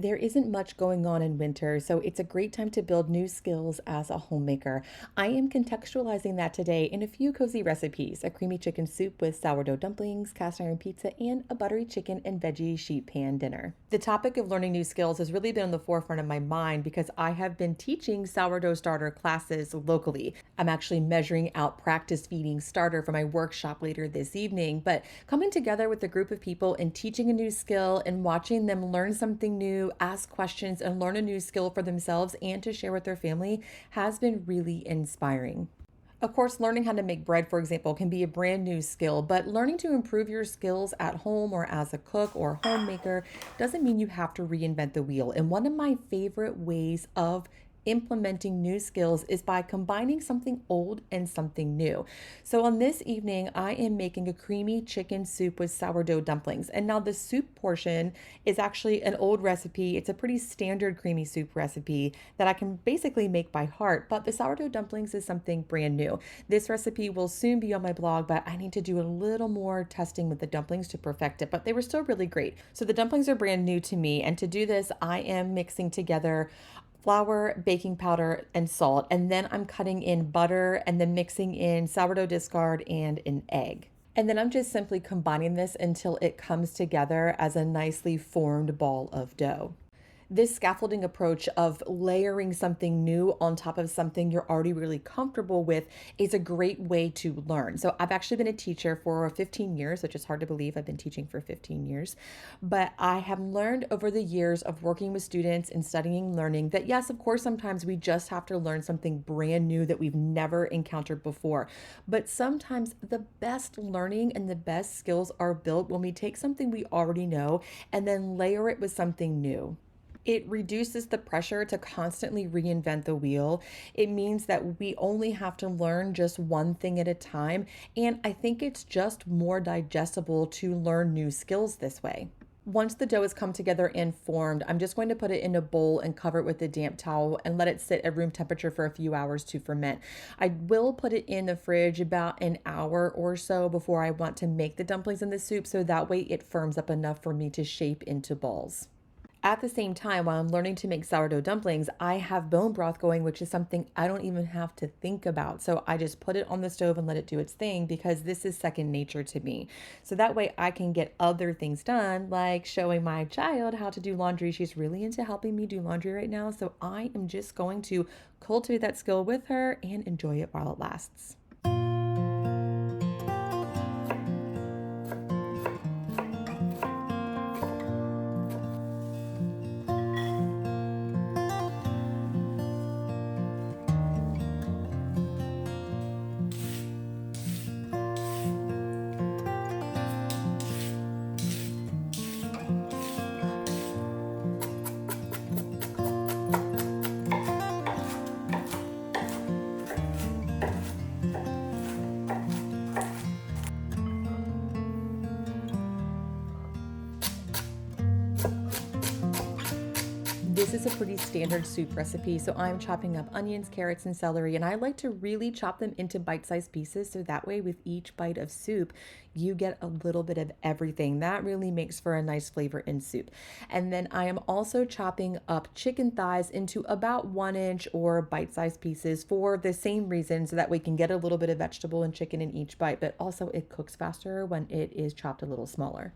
There isn't much going on in winter, so it's a great time to build new skills as a homemaker. I am contextualizing that today in a few cozy recipes: a creamy chicken soup with sourdough dumplings, cast iron pizza, and a buttery chicken and veggie sheet pan dinner. The topic of learning new skills has really been on the forefront of my mind because I have been teaching sourdough starter classes locally. I'm actually measuring out practice feeding starter for my workshop later this evening, but coming together with a group of people and teaching a new skill and watching them learn something new, ask questions, and learn a new skill for themselves and to share with their family has been really inspiring. Of course, learning how to make bread, for example, can be a brand new skill, but learning to improve your skills at home or as a cook or homemaker doesn't mean you have to reinvent the wheel. And one of my favorite ways of implementing new skills is by combining something old and something new. So on this evening, I am making a creamy chicken soup with sourdough dumplings. And now the soup portion is actually an old recipe. It's a pretty standard creamy soup recipe that I can basically make by heart, but the sourdough dumplings is something brand new. This recipe will soon be on my blog, but I need to do a little more testing with the dumplings to perfect it, but they were still really great. So the dumplings are brand new to me, and to do this, I am mixing together flour, baking powder, and salt. And then I'm cutting in butter and then mixing in sourdough discard and an egg. And then I'm just simply combining this until it comes together as a nicely formed ball of dough. This scaffolding approach of layering something new on top of something you're already really comfortable with is a great way to learn. So I've actually been a teacher for 15 years, which is hard to believe. I've been teaching for 15 years, but I have learned over the years of working with students and studying learning that yes, of course, sometimes we just have to learn something brand new that we've never encountered before. But sometimes the best learning and the best skills are built when we take something we already know and then layer it with something new. It reduces the pressure to constantly reinvent the wheel. It means that we only have to learn just one thing at a time. And I think it's just more digestible to learn new skills this way. Once the dough has come together and formed, I'm just going to put it in a bowl and cover it with a damp towel and let it sit at room temperature for a few hours to ferment. I will put it in the fridge about an hour or so before I want to make the dumplings in the soup, so that way it firms up enough for me to shape into balls. At the same time, while I'm learning to make sourdough dumplings, I have bone broth going, which is something I don't even have to think about. So I just put it on the stove and let it do its thing because this is second nature to me. So that way I can get other things done, like showing my child how to do laundry. She's really into helping me do laundry right now. So I am just going to cultivate that skill with her and enjoy it while it lasts. This is a pretty standard soup recipe, so I'm chopping up onions, carrots, and celery, and I like to really chop them into bite-sized pieces so that way with each bite of soup, you get a little bit of everything. That really makes for a nice flavor in soup. And then I am also chopping up chicken thighs into about 1 inch or bite-sized pieces for the same reason, so that we can get a little bit of vegetable and chicken in each bite, but also it cooks faster when it is chopped a little smaller.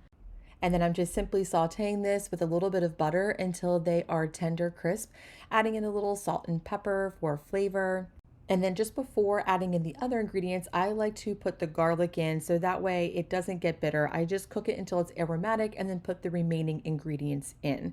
And then I'm just simply sauteing this with a little bit of butter until they are tender crisp, adding in a little salt and pepper for flavor. And then just before adding in the other ingredients, I like to put the garlic in so that way it doesn't get bitter. I just cook it until it's aromatic and then put the remaining ingredients in.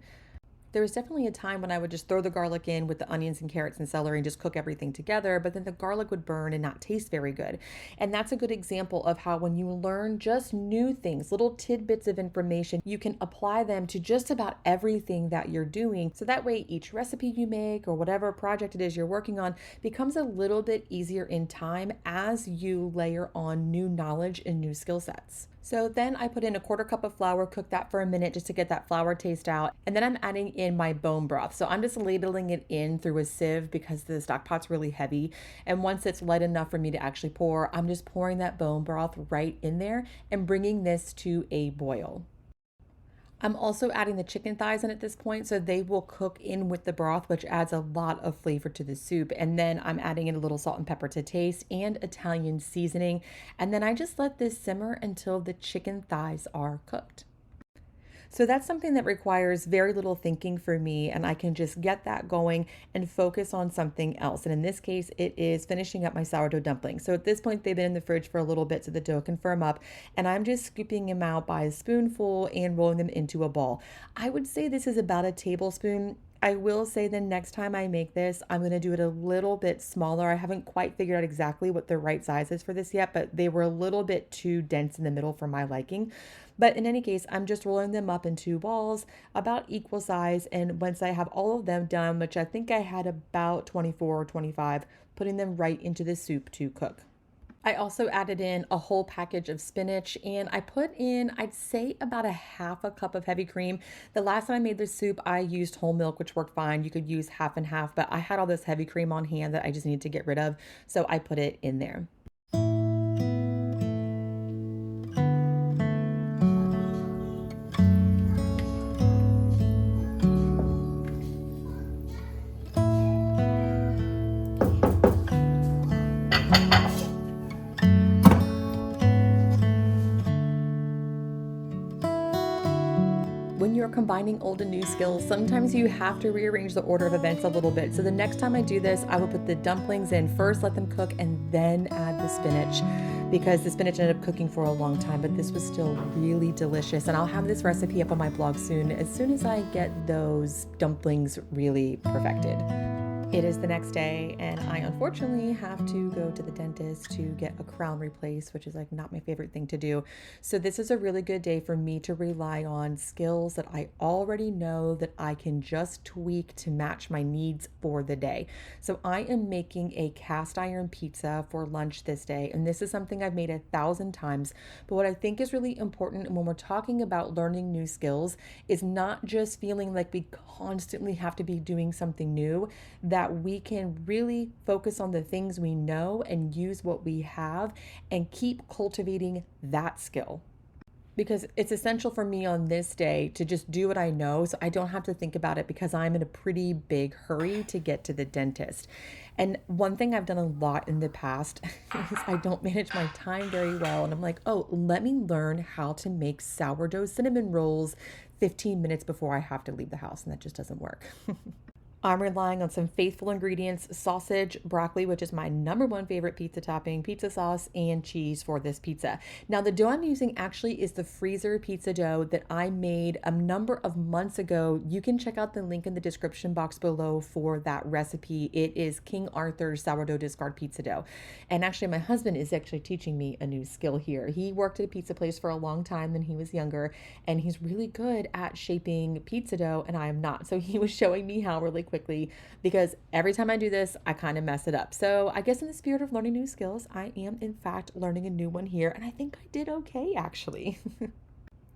There was definitely a time when I would just throw the garlic in with the onions and carrots and celery and just cook everything together, but then the garlic would burn and not taste very good. And that's a good example of how when you learn just new things, little tidbits of information, you can apply them to just about everything that you're doing. So that way each recipe you make or whatever project it is you're working on becomes a little bit easier in time as you layer on new knowledge and new skill sets. So then I put in a 1/4 cup of flour, cook that for a minute just to get that flour taste out. And then I'm adding in my bone broth. So I'm just ladling it in through a sieve because the stock pot's really heavy. And once it's light enough for me to actually pour, I'm just pouring that bone broth right in there and bringing this to a boil. I'm also adding the chicken thighs in at this point, so they will cook in with the broth, which adds a lot of flavor to the soup. And then I'm adding in a little salt and pepper to taste and Italian seasoning. And then I just let this simmer until the chicken thighs are cooked. So that's something that requires very little thinking for me, and I can just get that going and focus on something else. And in this case, it is finishing up my sourdough dumplings. So at this point, they've been in the fridge for a little bit so the dough can firm up, and I'm just scooping them out by a spoonful and rolling them into a ball. I would say this is about a tablespoon. I will say the next time I make this, I'm going to do it a little bit smaller. I haven't quite figured out exactly what the right size is for this yet, but they were a little bit too dense in the middle for my liking. But in any case, I'm just rolling them up in two balls, about equal size. And once I have all of them done, which I think I had about 24 or 25, putting them right into the soup to cook. I also added in a whole package of spinach and I put in, I'd say about a half a cup of heavy cream. The last time I made this soup, I used whole milk, which worked fine. You could use half and half, but I had all this heavy cream on hand that I just needed to get rid of. So I put it in there. When you're combining old and new skills, sometimes you have to rearrange the order of events a little bit. So the next time I do this, I will put the dumplings in first, let them cook, and then add the spinach because the spinach ended up cooking for a long time, but this was still really delicious. And I'll have this recipe up on my blog soon as I get those dumplings really perfected. It is the next day, and I unfortunately have to go to the dentist to get a crown replaced, which is like not my favorite thing to do. So this is a really good day for me to rely on skills that I already know that I can just tweak to match my needs for the day. So I am making a cast iron pizza for lunch this day, and this is something I've made 1,000 times. But what I think is really important when we're talking about learning new skills is not just feeling like we constantly have to be doing something new, that we can really focus on the things we know and use what we have and keep cultivating that skill. Because it's essential for me on this day to just do what I know so I don't have to think about it because I'm in a pretty big hurry to get to the dentist. And one thing I've done a lot in the past is I don't manage my time very well. And I'm like, oh, let me learn how to make sourdough cinnamon rolls 15 minutes before I have to leave the house. And that just doesn't work. I'm relying on some faithful ingredients: sausage, broccoli, which is my number one favorite pizza topping, pizza sauce, and cheese for this pizza. Now, the dough I'm using actually is the freezer pizza dough that I made a number of months ago. You can check out the link in the description box below for that recipe. It is King Arthur's sourdough discard pizza dough. And actually, my husband is actually teaching me a new skill here. He worked at a pizza place for a long time when he was younger, and he's really good at shaping pizza dough, and I am not. So he was showing me how really quickly because every time I do this, I kind of mess it up. So I guess in the spirit of learning new skills, I am in fact learning a new one here, and I think I did okay actually.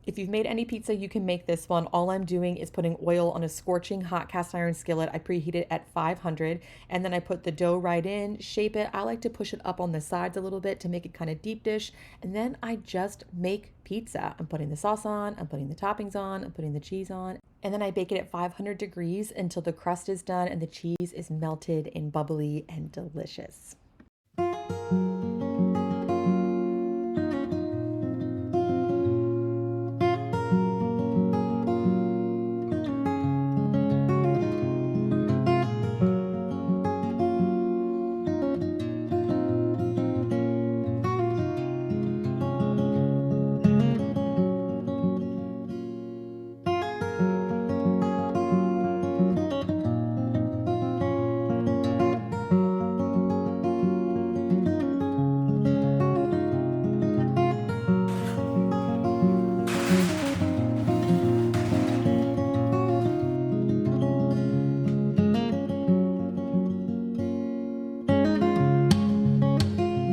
If you've made any pizza, you can make this one. All I'm doing is putting oil on a scorching hot cast iron skillet. I preheat it at 500, and then I put the dough right in, shape it. I like to push it up on the sides a little bit to make it kind of deep dish, and then I just make pizza. I'm putting the sauce on, I'm putting the toppings on, I'm putting the cheese on, and then I bake it at 500 degrees until the crust is done and the cheese is melted and bubbly and delicious.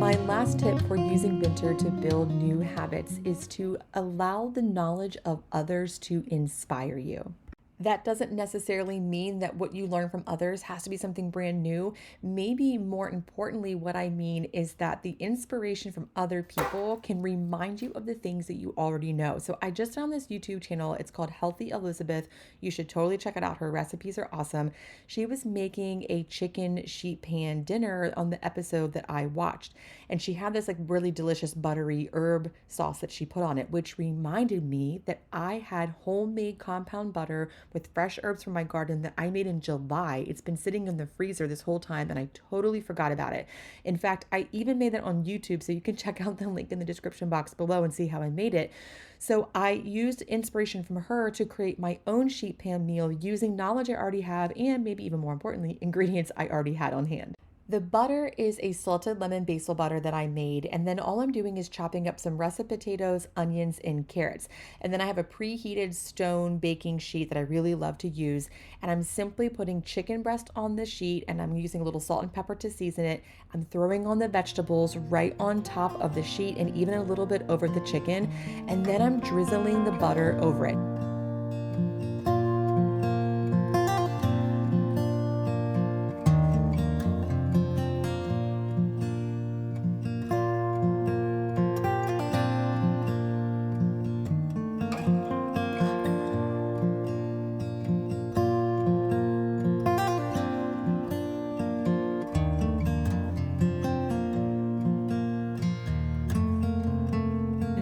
My last tip for using winter to build new habits is to allow the knowledge of others to inspire you. That doesn't necessarily mean that what you learn from others has to be something brand new. Maybe more importantly, what I mean is that the inspiration from other people can remind you of the things that you already know. So I just found this YouTube channel. It's called Healthy Elizabeth. You should totally check it out. Her recipes are awesome. She was making a chicken sheet pan dinner on the episode that I watched. And she had this like really delicious buttery herb sauce that she put on it, which reminded me that I had homemade compound butter with fresh herbs from my garden that I made in July. It's been sitting in the freezer this whole time and I totally forgot about it. In fact, I even made that on YouTube, so you can check out the link in the description box below and see how I made it. So I used inspiration from her to create my own sheet pan meal using knowledge I already have and maybe even more importantly, ingredients I already had on hand. The butter is a salted lemon basil butter that I made, and then all I'm doing is chopping up some russet potatoes, onions, and carrots. And then I have a preheated stone baking sheet that I really love to use, and I'm simply putting chicken breast on the sheet, and I'm using a little salt and pepper to season it. I'm throwing on the vegetables right on top of the sheet and even a little bit over the chicken, and then I'm drizzling the butter over it.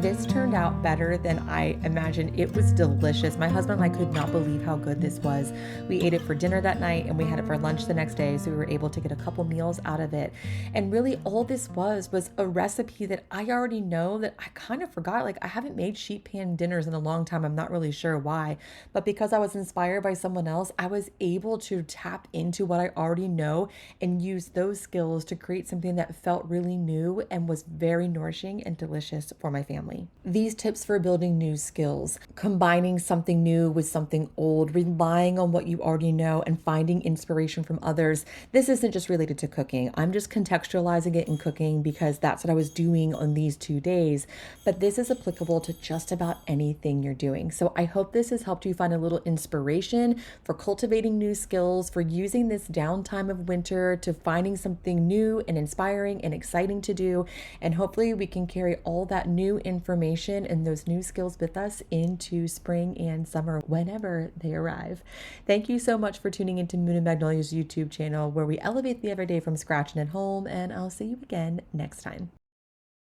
This turned out better than I imagined. It was delicious. My husband and I could not believe how good this was. We ate it for dinner that night and we had it for lunch the next day, so we were able to get a couple meals out of it. And really all this was a recipe that I already know that I kind of forgot. Like I haven't made sheet pan dinners in a long time. I'm not really sure why, but because I was inspired by someone else, I was able to tap into what I already know and use those skills to create something that felt really new and was very nourishing and delicious for my family. These tips for building new skills, combining something new with something old, relying on what you already know, and finding inspiration from others. This isn't just related to cooking. I'm just contextualizing it in cooking because that's what I was doing on these 2 days. But this is applicable to just about anything you're doing. So I hope this has helped you find a little inspiration for cultivating new skills, for using this downtime of winter to finding something new and inspiring and exciting to do. And hopefully we can carry all that new information and those new skills with us into spring and summer whenever they arrive. Thank you so much for tuning into Moon and Magnolia's YouTube channel, where we elevate the everyday from scratch and at home, and I'll see you again next time.